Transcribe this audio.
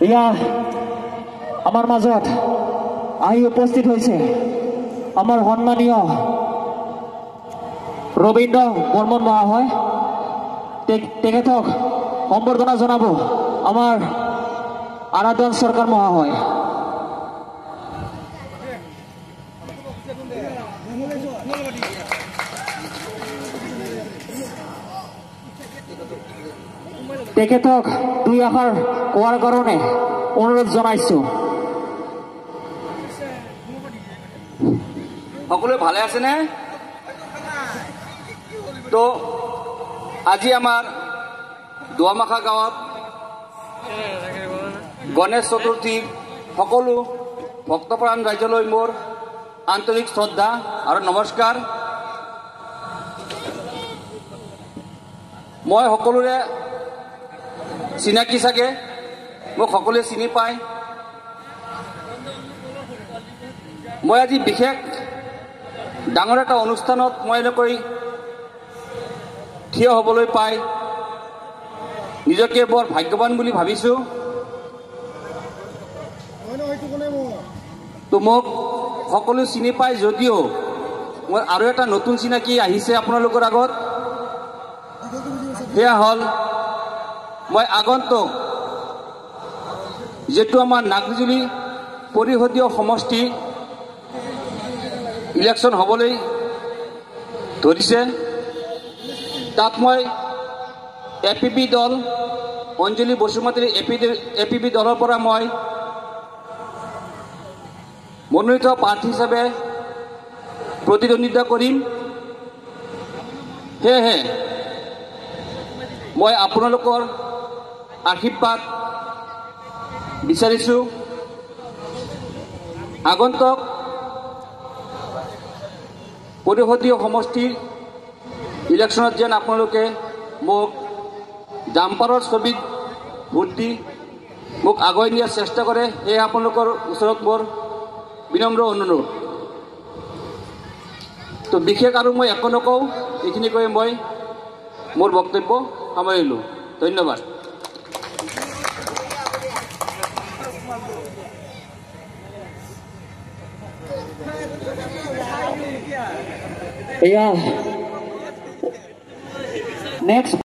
ইয়া আমার মাজত আহি উপস্থিত হয়েছে আমার সম্মানীয় রবীন্দ্র বর্মন মহাশয়। তেখেতক সম্বর্ধনা জানাব আমার আরাধন সরকার মহাশয়। তেখেতক দুই আষাৰ কোৱাৰ কাৰণে অনুৰোধ জনাইছো। সকলোৱে ভালে আছেনে? তো আজি আমাৰ দুৱামাখা গাঁৱত গণেশ চতুৰ্থীৰ সকলো ভক্তপ্ৰাণ ৰাইজলৈ মোৰ আন্তৰিক শ্ৰদ্ধা আৰু নমস্কাৰ। মই সকলোৰে চিনাকি চাগে, মোক সকলোৱে চিনি পায়। মই আজি বিশেষ ডাঙৰ এটা অনুষ্ঠানত মই এনেকৈ থিয় হ'বলৈ পাই নিজকে বৰ ভাগ্যৱান বুলি ভাবিছোঁ। তো মোক সকলো চিনি পায় যদিও মই আৰু এটা নতুন চিনাকি আহিছে আপোনালোকৰ আগত। সেয়া হ'ল মই আগন্তুক যিটো আমাৰ নাগজুলি পৰিষদীয় সমষ্টি ইলেকশ্যন হ'বলৈ ধৰিছে, তাত মই APP দল অঞ্জলি বসুমতীৰ APP দলৰ পৰা মই মনোনীত প্ৰাৰ্থী হিচাপে প্ৰতিদ্বন্দ্বিতা কৰিম। সেয়েহে মই আপোনালোকৰ আশীৰ্বাদ বিচাৰিছোঁ। আগন্তুক পৰিষদীয় সমষ্টিৰ ইলেকশ্যনত যেন আপোনালোকে মোক জাম্পাৰৰ ছবিত ভোট দি মোক আগুৱাই নিয়াৰ চেষ্টা কৰে, সেয়ে আপোনালোকৰ ওচৰত মোৰ বিনম্ৰ অনুৰোধ। তো বিশেষ আৰু মই একো নকওঁ, এইখিনি কৈ মই মোৰ বক্তব্য সামৰিলোঁ। ধন্যবাদ। Yeah next